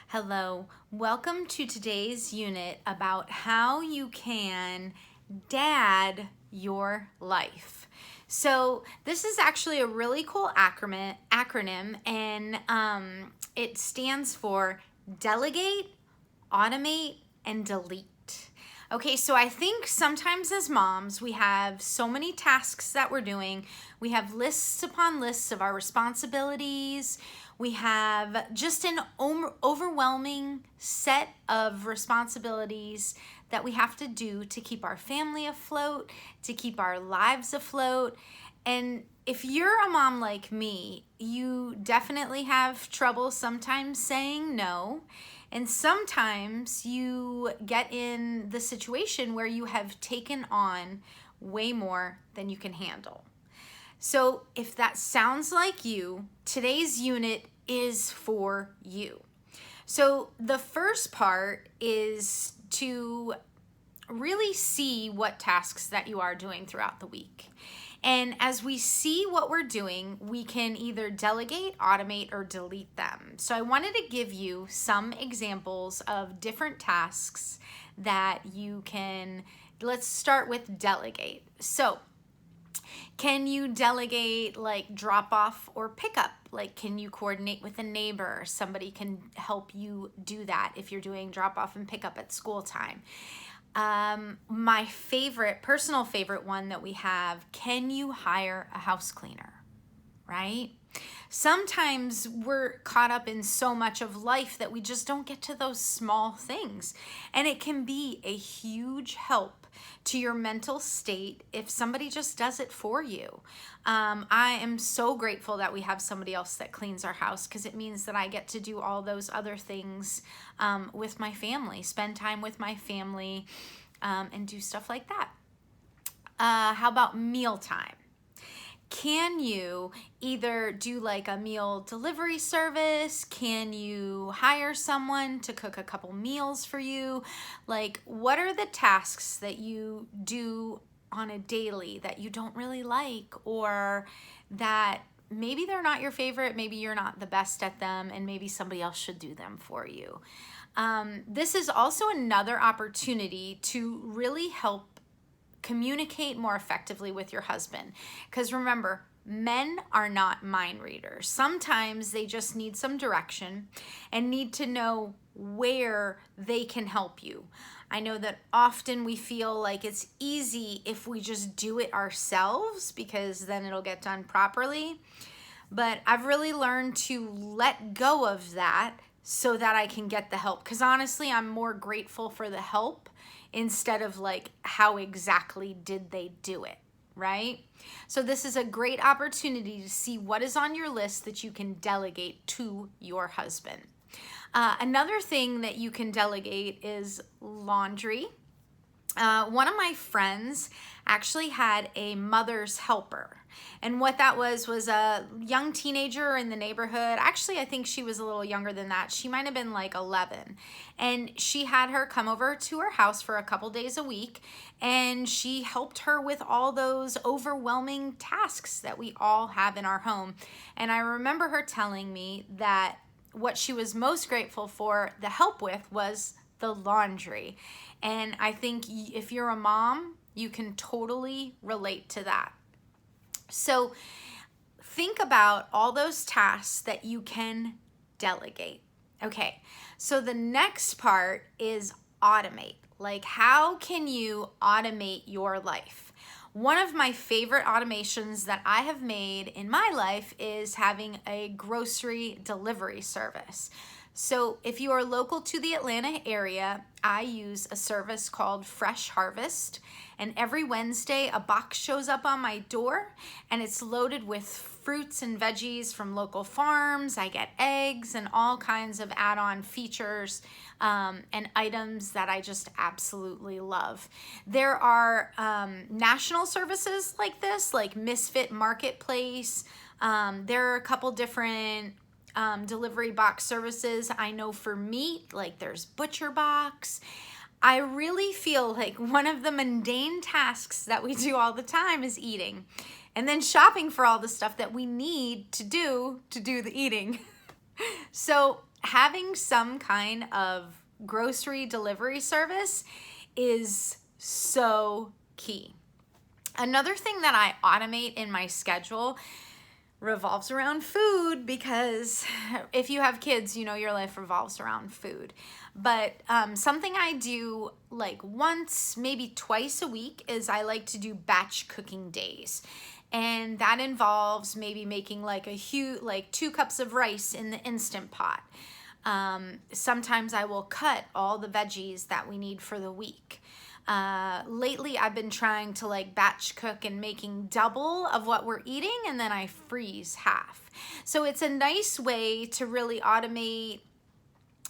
Hello, welcome to today's unit about how you can DAD your life. So this is actually a really cool acronym and it stands for Delegate, Automate, and Delete. Okay, so I think sometimes as moms, we have so many tasks that we're doing. We have lists upon lists of our responsibilities. We have just an overwhelming set of responsibilities that we have to do to keep our family afloat, to keep our lives afloat. And if you're a mom like me, you definitely have trouble sometimes saying no. And sometimes you get in the situation where you have taken on way more than you can handle. So if that sounds like you, today's unit is for you. So the first part is to really see what tasks that you are doing throughout the week. And as we see what we're doing, we can either delegate, automate, or delete them. So I wanted to give you some examples of different tasks that you can, let's start with delegate. So can you delegate like drop off or pickup? Like, can you coordinate with a neighbor? Somebody can help you do that if you're doing drop off and pickup at school time. My personal favorite one that we have, can you hire a house cleaner, right? Sometimes we're caught up in so much of life that we just don't get to those small things. And it can be a huge help to your mental state if somebody just does it for you. I am so grateful that we have somebody else that cleans our house because it means that I get to do all those other things with my family, spend time with my family, and do stuff like that. How about mealtime? Can you either do like a meal delivery service? Can you hire someone to cook a couple meals for you? Like, what are the tasks that you do on a daily that you don't really like, or that maybe they're not your favorite, maybe you're not the best at them, and maybe somebody else should do them for you? This is also another opportunity to really help communicate more effectively with your husband. Because remember, men are not mind readers. Sometimes they just need some direction and need to know where they can help you. I know that often we feel like it's easy if we just do it ourselves because then it'll get done properly. But I've really learned to let go of that so that I can get the help. Because honestly, I'm more grateful for the help instead of like how exactly did they do it, right? So this is a great opportunity to see what is on your list that you can delegate to your husband. Another thing that you can delegate is laundry. One of my friends actually had a mother's helper. And what that was a young teenager in the neighborhood. Actually, I think she was a little younger than that. She might have been like 11. And she had her come over to her house for a couple days a week. And she helped her with all those overwhelming tasks that we all have in our home. And I remember her telling me that what she was most grateful for the help with was the laundry. And I think if you're a mom, you can totally relate to that. So think about all those tasks that you can delegate. Okay, so the next part is automate. Like, how can you automate your life? One of my favorite automations that I have made in my life is having a grocery delivery service. So if you are local to the Atlanta area, I use a service called Fresh Harvest. And every Wednesday, a box shows up on my door and it's loaded with fruits and veggies from local farms. I get eggs and all kinds of add-on features and items that I just absolutely love. There are national services like this, like Misfit Marketplace. There are a couple different delivery box services. I know for meat, like there's Butcher Box. I really feel like one of the mundane tasks that we do all the time is eating, and then shopping for all the stuff that we need to do the eating. So having some kind of grocery delivery service is so key. Another thing that I automate in my schedule revolves around food, because if you have kids, you know your life revolves around food. But something I do like once, maybe twice a week is I like to do batch cooking days. And that involves maybe making like 2 cups of rice in the Instant Pot. Sometimes I will cut all the veggies that we need for the week. Lately I've been trying to like batch cook and making double of what we're eating, and then I freeze half. So it's a nice way to really automate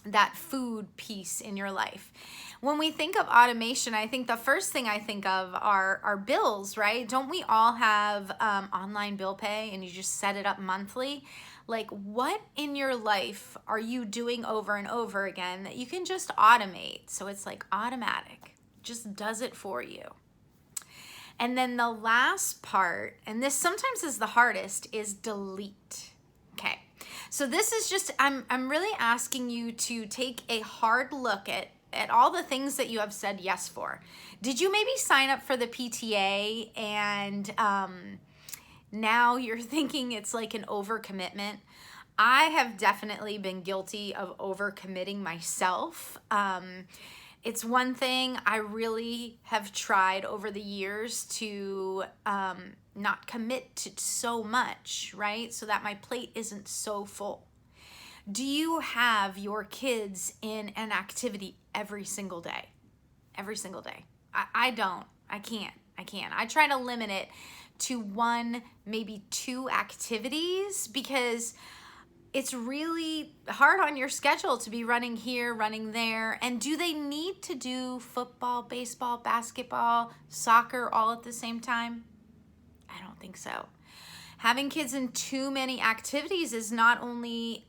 that food piece in your life. When we think of automation, I think the first thing I think of are bills, right? Don't we all have online bill pay, and you just set it up monthly? Like, what in your life are you doing over and over again that you can just automate? So it's like automatic, just does it for you. And then the last part, and this sometimes is the hardest, is delete. Okay, so this is just, I'm really asking you to take a hard look at all the things that you have said yes for. Did you maybe sign up for the PTA and now you're thinking it's like an overcommitment? I have definitely been guilty of overcommitting myself. It's one thing I really have tried over the years to not commit to so much, right? So that my plate isn't so full. Do you have your kids in an activity every single day? Every single day. I don't. I can't. I try to limit it to 1, maybe 2 activities, because it's really hard on your schedule to be running here, running there. And do they need to do football, baseball, basketball, soccer all at the same time? I don't think so. Having kids in too many activities is not only,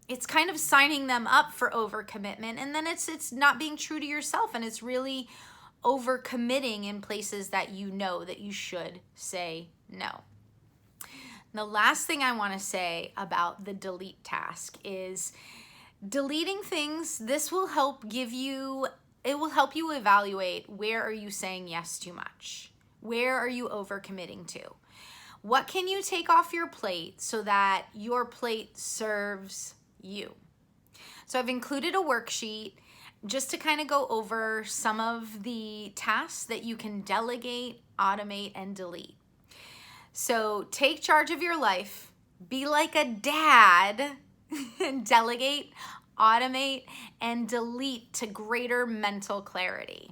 it's kind of signing them up for overcommitment, and then it's not being true to yourself, and it's really overcommitting in places that you know that you should say no. The last thing I want to say about the delete task is deleting things. This will help it will help you evaluate, where are you saying yes too much? Where are you overcommitting to? What can you take off your plate so that your plate serves you? So I've included a worksheet just to kind of go over some of the tasks that you can delegate, automate, and delete. So take charge of your life, be like a dad, and delegate, automate, and delete to greater mental clarity.